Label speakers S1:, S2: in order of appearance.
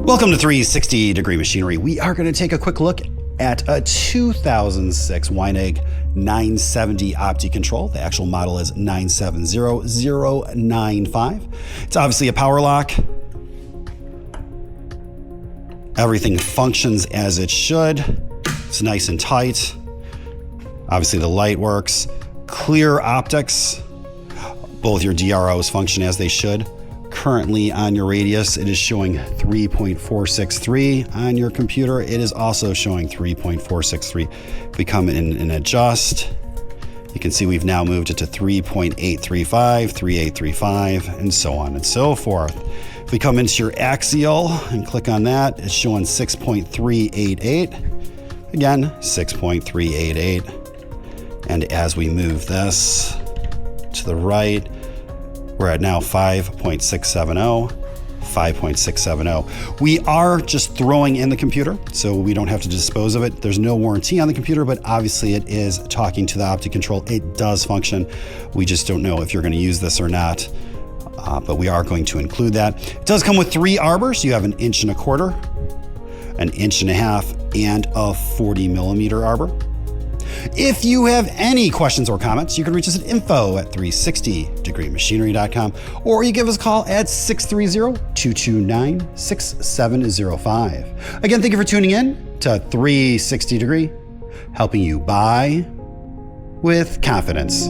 S1: Welcome to 360 Degree Machinery. We are going to take a quick look at a 2006 WEINIG 970 OptiControl. The actual model is 970095. It's obviously a Powerlock. Everything functions as it should. It's nice and tight. Obviously the light works. Clear optics. Both your DROs function as they should. Currently on your radius, it is showing 3.463. On your computer, it is also showing 3.463. If we come in and adjust, you can see we've now moved it to 3.835, 3.835, and so on and so forth. If we come into your axial and click on that, it's showing 6.388. Again, 6.388. And as we move this to the right, we're at now 5.670, 5.670. We are just throwing in the computer, so we don't have to dispose of it. There's no warranty on the computer, but obviously it is talking to the OptiControl. It does function. We just don't know if you're going to use this or not, but we are going to include that. It does come with 3 arbors. You have an 1.25 inches, an 1.5 inches, and a 40mm arbor. If you have any questions or comments, you can reach us at info@360degreemachinery.com, or you give us a call at 630-229-6705. Again, thank you for tuning in to 360 Degree, helping you buy with confidence.